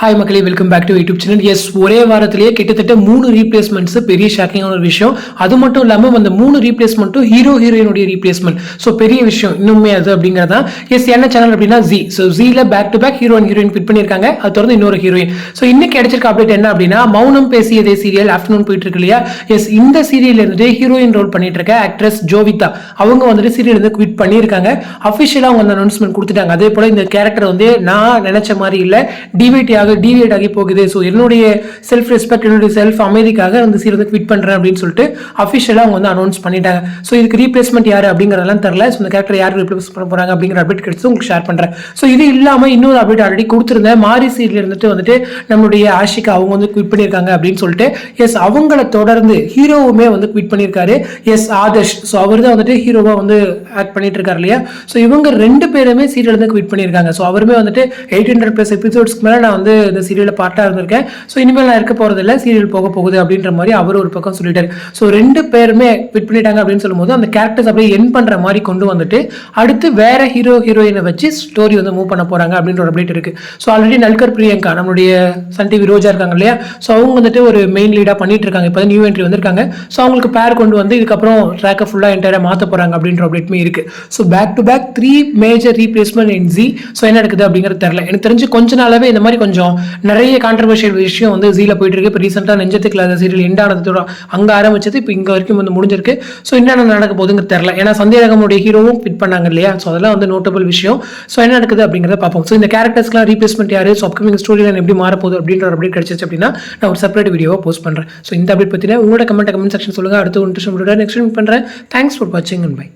Hi மக்களே, welcome back to YouTube channel. Yes, ஒரே வாரத்திலேயே கிட்டத்தட்ட 3 ரீப்ளேஸ்மெண்ட்ஸ், பெரிய ஷாக்கிங்கான ஒரு விஷயம். அது மட்டும் இல்லாமல் அந்த 3 ரீப்ளேஸ்மெண்ட்டும் ஹீரோயினுடைய ரீப்ளேஸ்மெண்ட். ஸோ பெரிய விஷயம் இன்னுமே அது அப்படிங்கிறதான். எஸ், என்ன சேனல் அப்படின்னா ஜி. ஸோ ஜியில் back to back heroine fit பண்ணியிருக்காங்க. அது தொடர்ந்து இன்னொரு ஹீரோயின். ஸோ இன்னைக்கு கிடைச்சிருக்க அப்டேட் என்ன அப்படின்னா, மௌனம் பேசியதே சீரியல் ஆஃப்டர்நூன் போயிட்டு இருக்கு இல்லையா. எஸ், இந்த சீரியல் இருந்துட்டு ஹீரோயின் ரோல் பண்ணிட்டு இருக்க ஆக்ட்ரஸ் ஜோவிதா அவங்க வந்துட்டு சீரியல் இருந்து குவிட் பண்ணியிருக்காங்க. அஃபிஷியலாக அவங்க அனௌன்ஸ்மெண்ட் கொடுத்துட்டாங்க. அதே போல இந்த கேரக்டர் வந்து நான் நினைச்ச மாதிரி இல்லை, டிவேட் ஆகி போகுது. ஸோ என்னுடைய செல்ஃப் ரெஸ்பெக்ட், என்னுடைய செல்ஃப் அமைதிக்காக அந்த சீரியல் குவிட் பண்றேன் அப்படின்னு சொல்லிட்டு அஃபிஷியலாக அவங்க வந்து அனௌன்ஸ் பண்ணிட்டாங்க. ஸோ இதுக்கு ரீப்ளேஸ்மெண்ட் யாரு அப்படிங்கிறதெல்லாம் தெரியல. ஸோ இந்த கேரக்டர் யார் ரீப்ளேஸ் பண்ண போறாங்க அப்படிங்கிற அப்டேட் கிடைச்சு உங்களுக்கு ஷேர் பண்றேன். ஸோ இது இல்லாமல் இன்னொரு அப்டேட் ஆல்ரெடி கொடுத்துருந்தேன். மாரி சீரியல் வந்துட்டு நம்மளுடைய ஆஷிகா அவங்க வந்து குவிட் பண்ணியிருக்காங்க அப்படின்னு சொல்லிட்டு. எஸ், அவங்கள தொடர்ந்து ஹீரோவுமே வந்து குவிட் பண்ணியிருக்காரு. எஸ், ஆதர்ஷ். ஸோ அவர் தான் வந்துட்டு ஹீரோவா வந்து ஆக்ட் பண்ணிட்டு இருக்காரு இல்லையா. ஸோ இவங்க 2 பேருமே சீரியல் வந்து குவிட் பண்ணியிருக்காங்க. ஸோ அவருமே வந்துட்டு 800+ எபிசோட்ஸ்க்கு மேலே நான் வந்து இந்த சீரியலில் பார்ட்டாக இருந்திருக்கேன். ஸோ இனிமேல் நான் இருக்க போகிறது இல்லை, சீரியல் போக போகுது அப்படின்ற மாதிரி அவர் ஒரு பக்கம் சொல்லிட்டாரு. ஸோ 2 பேருமே குவிட் பண்ணிட்டாங்க அப்படின்னு சொல்லும்போது அந்த கேரக்டர்ஸ் அப்படியே என் பண்ணுற மாதிரி கொண்டு வந்துட்டு அடுத்து வேற ஹீரோயினை வச்சு ஸ்டோரி வந்து மூவ் பண்ண போகிறாங்க அப்படின்ற ஒரு அப்டேட் இருக்குது. ஸோ ஆல்ரெடி நல்கர் பிரியங்கா நம்மளுடைய சன் டிவி ரோஜா இருக்காங்க இல்லையா. ஸோ அவங்க வந்துட்டு ஒரு மெயின் லீடாக பண்ணிட்டு இருக்காங்க. இப்போ நியூ என்ட்ரி வந்திருக்காங்க. ஸோ அவங்களுக்கு பேர் கொண்டு வந்து இதுக்கப்புறம் ட்ராக்கை ஃபுல்லாக என்டையராக மாற்ற போகிறாங்க அப்படின்ற அப்டேட்டுமே இருக்குது. So back to back 3 major replacement in G. ஸோ என்ன நடக்குது அப்படிங்கிறது தெரியல. எனக்கு தெரிஞ்சு கொஞ்ச நாளாவே இந்த மாதிரி கொஞ்சம் நிறைய கான்ட்ரவர்ஷியல் விஷயம் வந்து ஜீல போயிட்டு இருக்கு. இப்போ ரீசெண்டாக நெஞ்சத்துக்கு இல்லாத சீரியல் எண்டானதோட அங்கே ஆரம்பிச்சது இப்போ இங்கே வரைக்கும் வந்து முடிஞ்சிருக்கு. ஸோ என்னென்ன நடக்க போகுதுங்க தெரியல. ஏன்னா சந்தேகமுடைய ஹீரோவும் ஃபிட் பண்ணாங்க இல்லையா. ஸோ அதெல்லாம் வந்து நோட்டபிள் விஷயம். ஸோ என்ன நடக்குது அப்படிங்கிறத பார்ப்போம். ஸோ இந்த கேரக்டர்ஸ்லாம் ரீப்ளேஸ்மெண்ட் யாரு, ஸோ அப்கமிங் ஸ்டோரி லைன் எப்படி மாறப்போகுது அப்படின்ற ஒரு அப்டேட் கிடைச்சிச்சு அப்படின்னா நான் ஒரு செப்பரேட் வீடியோவை போஸ்ட் பண்ணுறேன். ஸோ இந்த அப்டேட் பற்றின உங்களோட கமெண்ட் செக்ஷன் சொல்லுங்கள். அடுத்து நெக்ஸ்ட் பண்ணுறேன். தேங்க்ஸ் ஃபார் வாட்சிங் அண்ட் பை.